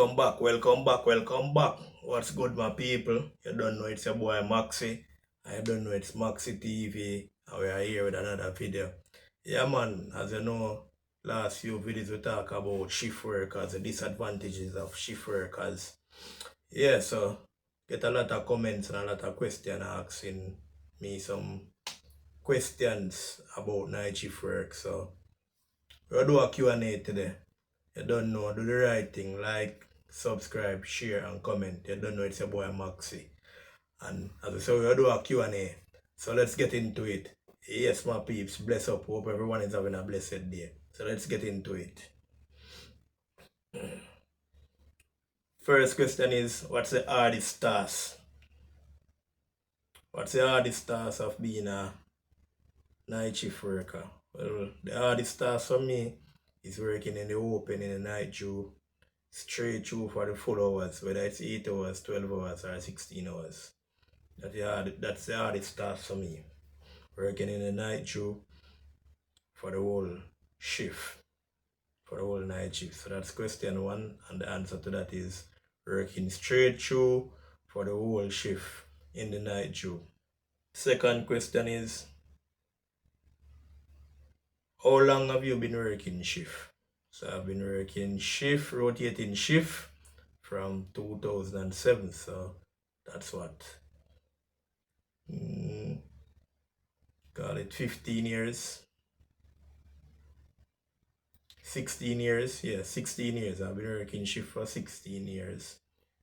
welcome back. What's good, my people? You don't know it's your boy Maxi. I don't know it's Maxi TV. And we are here with another video. Yeah, man, as you know, last few videos we talk about shift workers, the disadvantages of shift workers. Yeah, so get a lot of comments and a lot of questions asking me some questions about night shift work. So we'll do a Q&A today. You don't know, do the right thing, like, subscribe, share, and comment. You don't know, it's your boy Maxi. And as I say, we'll do a Q&A. So let's get into it. Yes, my peeps, bless up. Hope everyone is having a blessed day. So let's get into it. First question is, what's the hardest task? What's the hardest task of being a night shift worker? Well, the hardest task for me is working in the open in the night Jew straight through for the full hours, whether it's 8 hours, 12 hours, or 16 hours. That's the hardest task for me. Working in the night Jew for the whole shift, for the whole night shift. So that's question one, and the answer to that is working straight through for the whole shift in the night Jew. Second question is, how long have you been working shift? So I've been working shift, rotating shift from 2007. So that's what? Call it 15 years. 16 years. Yeah, 16 years. I've been working shift for 16 years.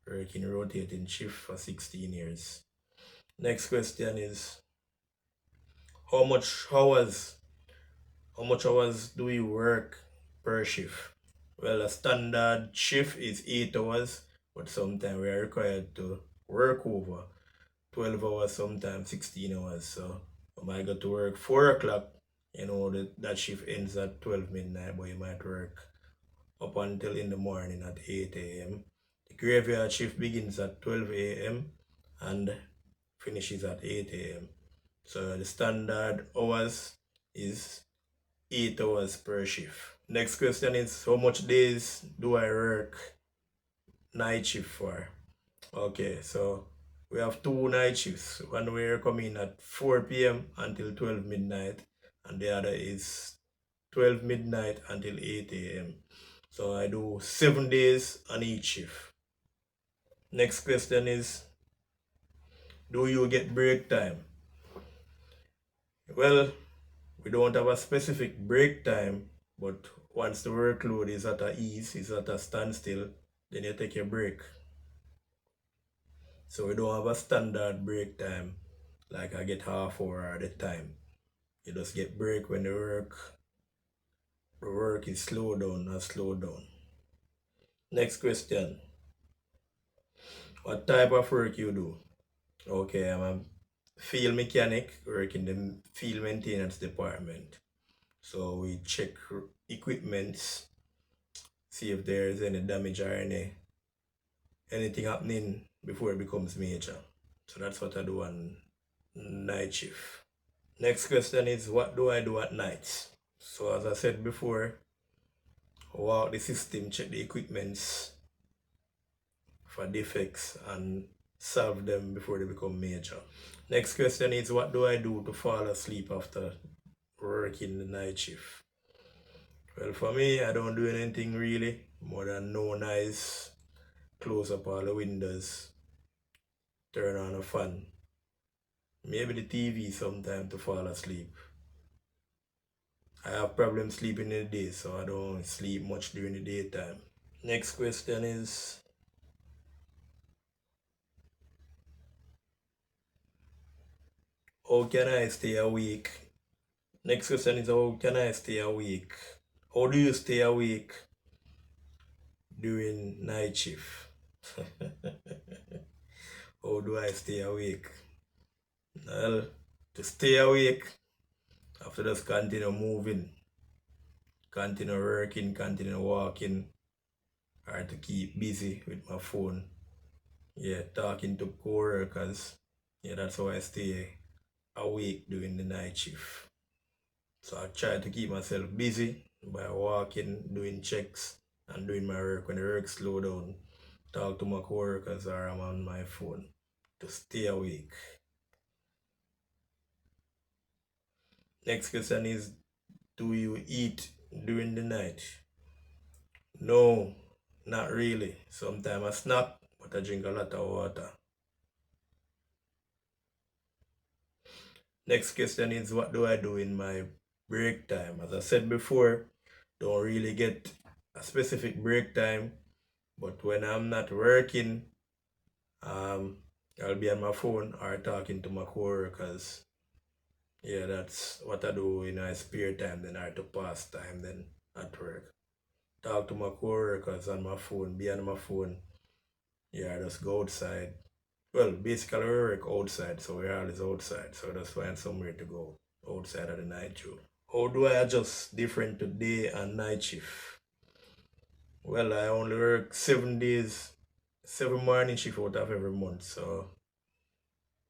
Working rotating shift for 16 years. Next question is, how much hours do you work per shift? Well, a standard shift is 8 hours, but sometimes we are required to work over 12 hours, sometimes 16 hours. So I might go to work 4 o'clock, that shift ends at 12 midnight, but you might work up until in the morning at 8 a.m. The graveyard shift begins at 12 a.m. and finishes at 8 a.m. So the standard hours is 8 hours per shift. Next question is, how much days do I work night shift for? Okay, so we have 2 night shifts. One we're coming at 4 p.m. until 12 midnight, and the other is 12 midnight until 8 a.m. So I do 7 days on each shift. Next question is, do you get break time? Well, we don't have a specific break time, but once the workload is at a ease, is at a standstill, then you take your break. So we don't have a standard break time, like I get half hour at a time. You just get break when the work is slowed down or slowed down. Next question. What type of work you do? Okay, I'm a field mechanic, work in the field maintenance department. So we check equipments, see if there is any damage or anything happening before it becomes major. So that's what I do on night shift. Next question is, what do I do at night? So as I said before, walk the system, check the equipments for defects and solve them before they become major. Next question is, what do I do to fall asleep after working the night shift? Well, for me, I don't do anything really more than no noise, close up all the windows, turn on a fan, maybe the TV sometime to fall asleep. I have problems sleeping in the day, so I don't sleep much during the daytime. Next question is, how can I stay awake? Next question is, how can I stay awake? How do you stay awake during night shift? How do I stay awake? Well, to stay awake, I have to just continue moving, continue working, continue walking, or to keep busy with my phone. Yeah, talking to co-workers. Yeah, that's how I stay awake during the night shift. So I try to keep myself busy by walking, doing checks, and doing my work when the work slow down. talk to my coworkers, or I'm on my phone to stay awake. Next question is, do you eat during the night? No, not really. Sometimes I snack, but I drink a lot of water. Next question is, what do I do in my break time? As I said before, don't really get a specific break time, but when I'm not working, I'll be on my phone or talking to my coworkers. Yeah, that's what I do in my spare time, then or to pass time then at work. Talk to my coworkers on my phone, be on my phone. Yeah, just go outside. Well, basically we work outside, so we're always outside. So just find somewhere to go outside of the night too. How do I adjust different to day and night shift? Well, I only work 7 days, 7 morning shift out of every month. So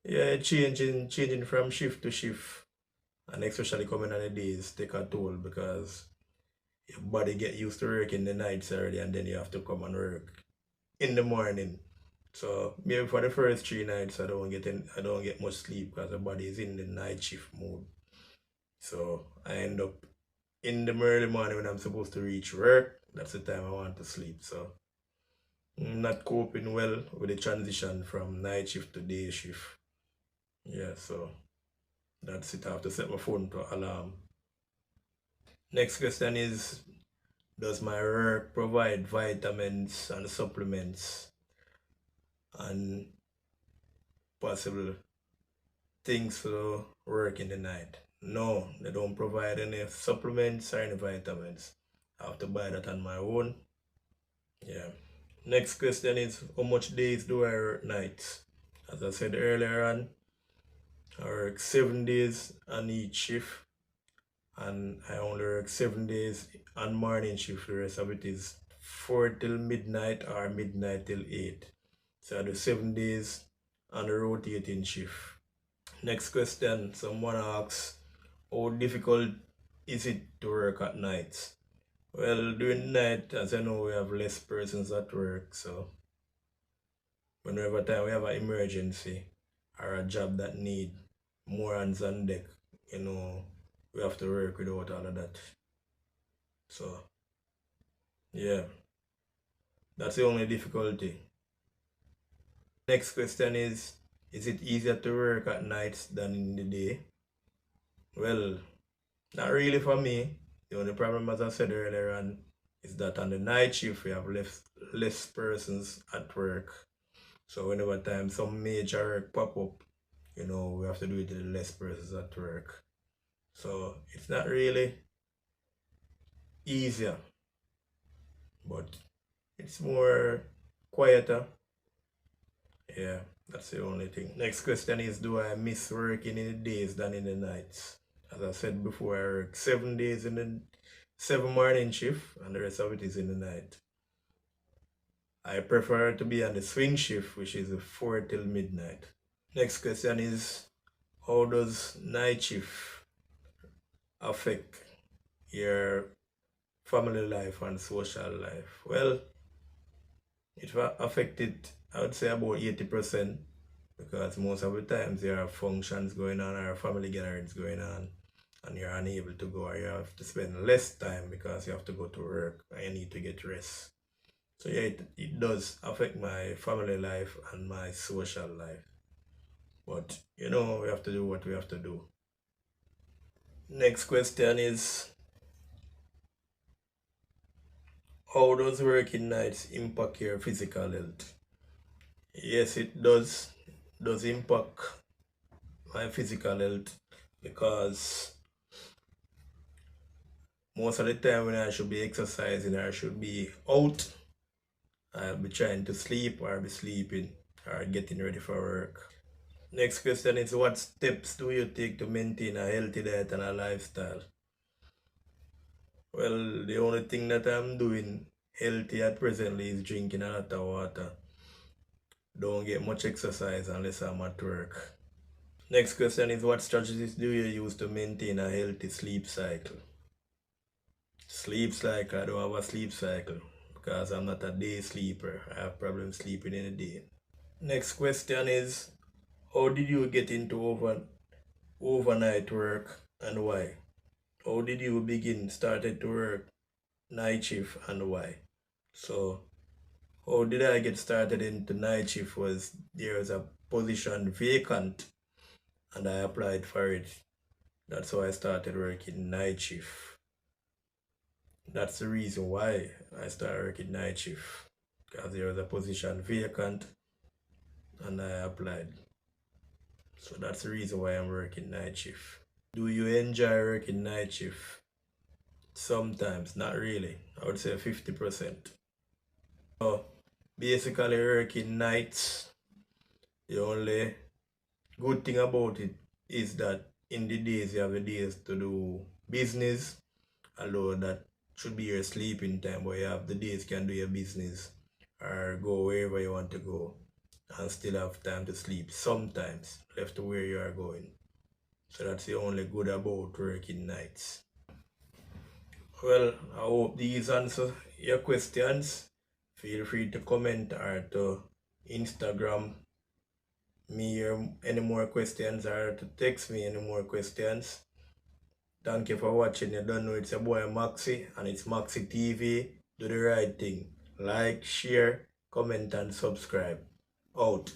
yeah, changing from shift to shift, and especially coming on the days take a toll because your body get used to working the nights already, and then you have to come and work in the morning. So maybe for the first 3 nights I don't get much sleep because the body is in the night shift mode. So I end up in the early morning when I'm supposed to reach work. That's the time I want to sleep. So I'm not coping well with the transition from night shift to day shift. Yeah, so that's it. I have to set my phone to alarm. Next question is, does my work provide vitamins and supplements and possible things to work in the night? No, they don't provide any supplements or any vitamins. I have to buy that on my own. Yeah. Next question is, how much days do I work nights? As I said earlier on, I work 7 days on each shift, and I only work 7 days on morning shift. The rest of it is 4 till midnight or midnight till 8. So I do 7 days on a rotating shift. Next question, someone asks, how difficult is it to work at night? Well, during the night, as I know, we have less persons at work, so whenever time we have an emergency or a job that need more hands on deck, we have to work without all of that. So, yeah, that's the only difficulty. Next question is it easier to work at nights than in the day? Well, not really for me. The only problem, as I said earlier on, is that on the night shift we have less persons at work. So whenever time some major work pop up, we have to do it with less persons at work. So it's not really easier, but it's more quieter. Yeah, that's the only thing. Next question is, do I miss working in the days than in the nights? As I said before, I work 7 days in the 7 morning shift, and the rest of it is in the night. I prefer to be on the swing shift, which is 4 till midnight. Next question is, how does night shift affect your family life and social life? Well, it affected, I would say, about 80%, because most of the times there are functions going on or family gatherings going on, and you're unable to go, or you have to spend less time because you have to go to work and you need to get rest. So yeah, it does affect my family life and my social life. But we have to do what we have to do. Next question is, how does working nights impact your physical health? Yes, it does impact my physical health, because most of the time when I should be exercising or I should be out, I'll be trying to sleep or be sleeping or getting ready for work. Next question is, what steps do you take to maintain a healthy diet and a lifestyle? Well, the only thing that I'm doing healthy at presently is drinking a lot of water. Don't get much exercise unless I'm at work. Next question is, what strategies do you use to maintain a healthy sleep cycle? Sleep cycle, I don't have a sleep cycle because I'm not a day sleeper. I have problems sleeping in the day. Next question is, how did you get into overnight work and why? How did you started to work night shift and why? So how did I get started into night shift was there was a position vacant and I applied for it. That's how I started working night shift. That's the reason why I started working night shift, because there was a position vacant and I applied. So that's the reason why I'm working night shift. Do you enjoy working night shift? Sometimes, not really. I would say 50%. So basically working nights, the only good thing about it is that in the days you have the days to do business, although that should be your sleeping time, but you have the days you can do your business or go wherever you want to go and still have time to sleep sometimes left to where you are going. So that's the only good about working nights. Well, I hope these answer your questions. Feel free to comment or to Instagram me any more questions or to text me any more questions. Thank you for watching. You don't know it's your boy Maxi and it's Maxi TV. Do the right thing. Like, share, comment and subscribe. Out.